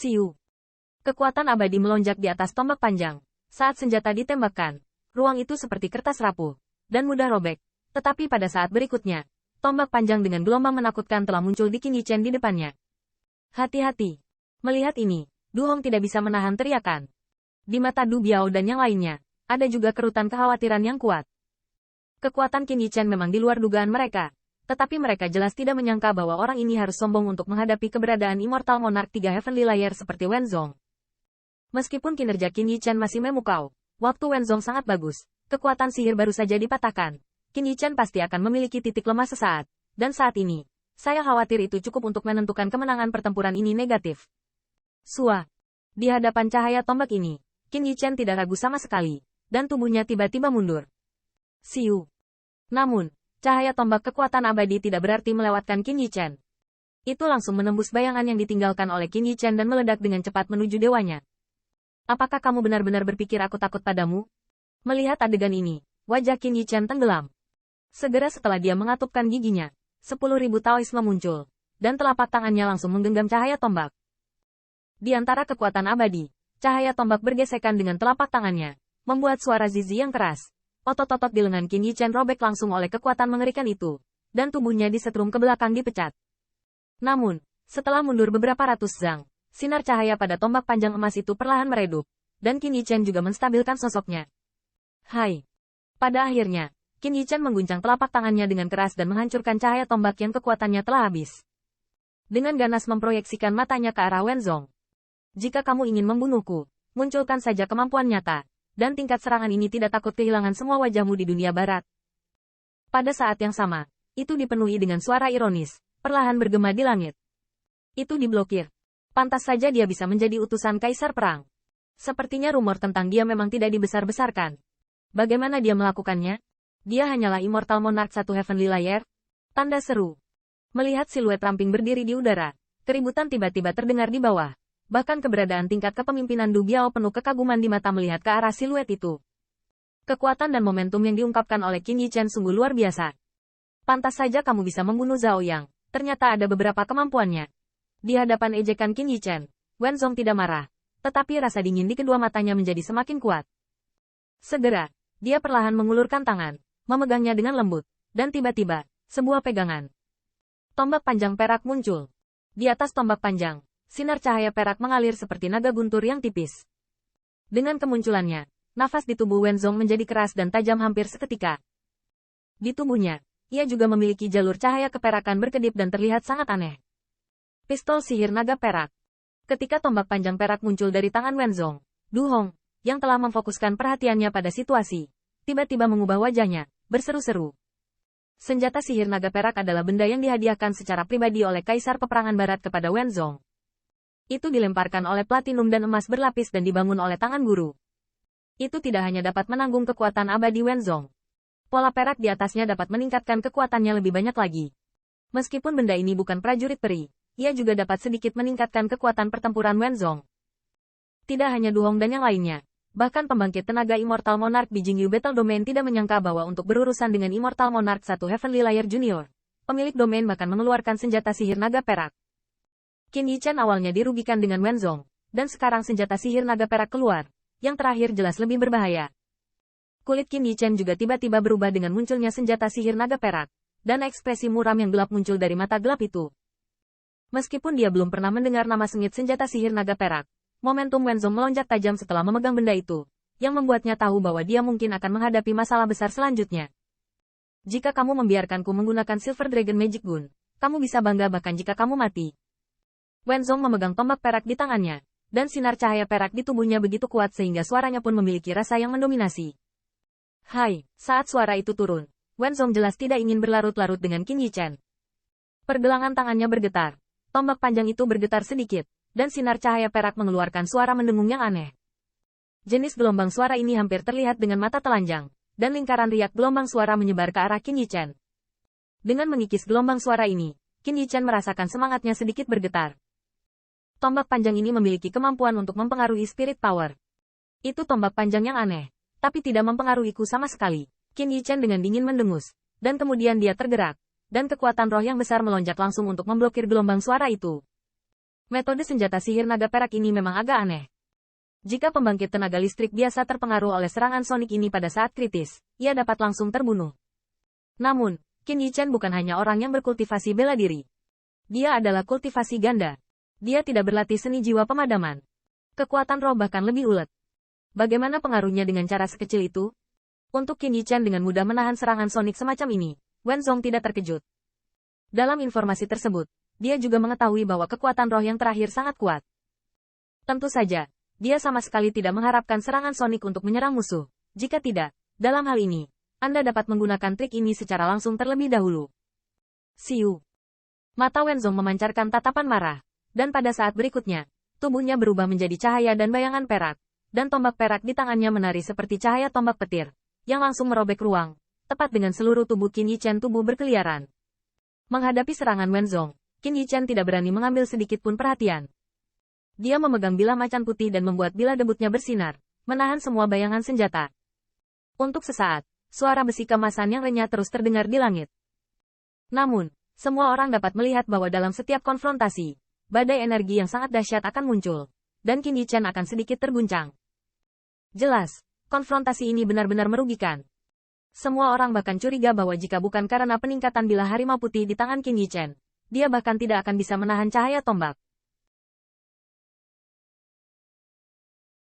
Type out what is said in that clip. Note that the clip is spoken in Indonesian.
Siu. Kekuatan abadi melonjak di atas tombak panjang. Saat senjata ditembakkan, ruang itu seperti kertas rapuh dan mudah robek. Tetapi pada saat berikutnya, tombak panjang dengan gelombang menakutkan telah muncul di Qin Yichen di depannya. Hati-hati. Melihat ini, Du Hong tidak bisa menahan teriakan. Di mata Du Biao dan yang lainnya, ada juga kerutan kekhawatiran yang kuat. Kekuatan Qin Yichen memang di luar dugaan mereka. Tetapi mereka jelas tidak menyangka bahwa orang ini harus sombong untuk menghadapi keberadaan Immortal Monarch 3 Heavenly Layer seperti Wenzong. Meskipun kinerja Qin Yichen masih memukau, waktu Wenzong sangat bagus, kekuatan sihir baru saja dipatahkan. Qin Yichen pasti akan memiliki titik lemah sesaat, dan saat ini, saya khawatir itu cukup untuk menentukan kemenangan pertempuran ini negatif. Sua. Di hadapan cahaya tombak ini, Qin Yichen tidak ragu sama sekali, dan tubuhnya tiba-tiba mundur. Siu. Namun, cahaya tombak kekuatan abadi tidak berarti melewatkan Qin Yichen. Itu langsung menembus bayangan yang ditinggalkan oleh Qin Yichen dan meledak dengan cepat menuju dewanya. Apakah kamu benar-benar berpikir aku takut padamu? Melihat adegan ini, wajah Qin Yichen tenggelam. Segera setelah dia mengatupkan giginya, 10.000 Taoisme muncul, dan telapak tangannya langsung menggenggam cahaya tombak. Di antara kekuatan abadi, cahaya tombak bergesekan dengan telapak tangannya, membuat suara zizi yang keras. Otot-otot di lengan Qin Yichen robek langsung oleh kekuatan mengerikan itu, dan tubuhnya disetrum ke belakang dipecat. Namun, setelah mundur beberapa ratus zang, sinar cahaya pada tombak panjang emas itu perlahan meredup, dan Qin Yichen juga menstabilkan sosoknya. Hai! Pada akhirnya, Qin Yichen mengguncang telapak tangannya dengan keras dan menghancurkan cahaya tombak yang kekuatannya telah habis. Dengan ganas memproyeksikan matanya ke arah Wenzong. Jika kamu ingin membunuhku, munculkan saja kemampuan nyata. Dan tingkat serangan ini tidak takut kehilangan semua wajahmu di dunia barat. Pada saat yang sama, itu dipenuhi dengan suara ironis, perlahan bergema di langit. Itu diblokir. Pantas saja dia bisa menjadi utusan Kaisar Perang. Sepertinya rumor tentang dia memang tidak dibesar-besarkan. Bagaimana dia melakukannya? Dia hanyalah Immortal Monarch 1 Heavenly Layer? Tanda seru. Melihat siluet ramping berdiri di udara, keributan tiba-tiba terdengar di bawah. Bahkan keberadaan tingkat kepemimpinan Du Biao penuh kekaguman di mata melihat ke arah siluet itu. Kekuatan dan momentum yang diungkapkan oleh Qin Yichen sungguh luar biasa. Pantas saja kamu bisa membunuh Zhao Yang, ternyata ada beberapa kemampuannya. Di hadapan ejekan Qin Yichen, Wenzong tidak marah, tetapi rasa dingin di kedua matanya menjadi semakin kuat. Segera, dia perlahan mengulurkan tangan, memegangnya dengan lembut, dan tiba-tiba, sebuah pegangan. Tombak panjang perak muncul. Di atas tombak panjang, sinar cahaya perak mengalir seperti naga guntur yang tipis. Dengan kemunculannya, nafas di tubuh Wenzong menjadi keras dan tajam hampir seketika. Di tubuhnya, ia juga memiliki jalur cahaya keperakan berkedip dan terlihat sangat aneh. Pistol sihir naga perak. Ketika tombak panjang perak muncul dari tangan Wenzong, Du Hong, yang telah memfokuskan perhatiannya pada situasi, tiba-tiba mengubah wajahnya, berseru-seru. Senjata sihir naga perak adalah benda yang dihadiahkan secara pribadi oleh Kaisar Peperangan Barat kepada Wenzong. Itu dilemparkan oleh platinum dan emas berlapis dan dibangun oleh tangan guru. Itu tidak hanya dapat menanggung kekuatan abadi Wenzong. Pola perak di atasnya dapat meningkatkan kekuatannya lebih banyak lagi. Meskipun benda ini bukan prajurit peri, ia juga dapat sedikit meningkatkan kekuatan pertempuran Wenzong. Tidak hanya Du Hong dan yang lainnya, bahkan pembangkit tenaga Immortal Monarch di Jingyu Battle Domain tidak menyangka bahwa untuk berurusan dengan Immortal Monarch 1 Heavenly Layer Junior, pemilik domain bahkan mengeluarkan senjata sihir naga perak. Qin Yichen awalnya dirugikan dengan Wenzong, dan sekarang senjata sihir naga perak keluar, yang terakhir jelas lebih berbahaya. Kulit Qin Yichen juga tiba-tiba berubah dengan munculnya senjata sihir naga perak, dan ekspresi muram yang gelap muncul dari mata gelap itu. Meskipun dia belum pernah mendengar nama sengit senjata sihir naga perak, momentum Wenzong melonjak tajam setelah memegang benda itu, yang membuatnya tahu bahwa dia mungkin akan menghadapi masalah besar selanjutnya. Jika kamu membiarkanku menggunakan Silver Dragon Magic Gun, kamu bisa bangga bahkan jika kamu mati. Wenzong memegang tombak perak di tangannya, dan sinar cahaya perak di tubuhnya begitu kuat sehingga suaranya pun memiliki rasa yang mendominasi. Hai, saat suara itu turun, Wenzong jelas tidak ingin berlarut-larut dengan Qin Yichen. Pergelangan tangannya bergetar, tombak panjang itu bergetar sedikit, dan sinar cahaya perak mengeluarkan suara mendengung yang aneh. Jenis gelombang suara ini hampir terlihat dengan mata telanjang, dan lingkaran riak gelombang suara menyebar ke arah Qin Yichen. Dengan mengikis gelombang suara ini, Qin Yichen merasakan semangatnya sedikit bergetar. Tombak panjang ini memiliki kemampuan untuk mempengaruhi spirit power. Itu tombak panjang yang aneh, tapi tidak mempengaruhiku sama sekali. Qin Yichen dengan dingin mendengus, dan kemudian dia tergerak, dan kekuatan roh yang besar melonjak langsung untuk memblokir gelombang suara itu. Metode senjata sihir naga perak ini memang agak aneh. Jika pembangkit tenaga listrik biasa terpengaruh oleh serangan sonik ini pada saat kritis, ia dapat langsung terbunuh. Namun, Qin Yichen bukan hanya orang yang berkultivasi bela diri. Dia adalah kultivasi ganda. Dia tidak berlatih seni jiwa pemadaman. Kekuatan roh bahkan lebih ulet. Bagaimana pengaruhnya dengan cara sekecil itu? Untuk Qin Yichen dengan mudah menahan serangan sonik semacam ini, Wenzong tidak terkejut. Dalam informasi tersebut, dia juga mengetahui bahwa kekuatan roh yang terakhir sangat kuat. Tentu saja, dia sama sekali tidak mengharapkan serangan sonik untuk menyerang musuh. Jika tidak, dalam hal ini, Anda dapat menggunakan trik ini secara langsung terlebih dahulu. Siu. Mata Wenzong memancarkan tatapan marah, dan pada saat berikutnya, tubuhnya berubah menjadi cahaya dan bayangan perak, dan tombak perak di tangannya menari seperti cahaya tombak petir, yang langsung merobek ruang, tepat dengan seluruh tubuh Qin Yichen tubuh berkeliaran. Menghadapi serangan Wenzong, Qin Yichen tidak berani mengambil sedikit pun perhatian. Dia memegang bilah macan putih dan membuat bilah debutnya bersinar, menahan semua bayangan senjata. Untuk sesaat, suara besi kemasan yang renyah terus terdengar di langit. Namun, semua orang dapat melihat bahwa dalam setiap konfrontasi, badai energi yang sangat dahsyat akan muncul, dan Qin Yichen akan sedikit terguncang. Jelas, konfrontasi ini benar-benar merugikan. Semua orang bahkan curiga bahwa jika bukan karena peningkatan bilah harimau putih di tangan Qin Yichen, dia bahkan tidak akan bisa menahan cahaya tombak.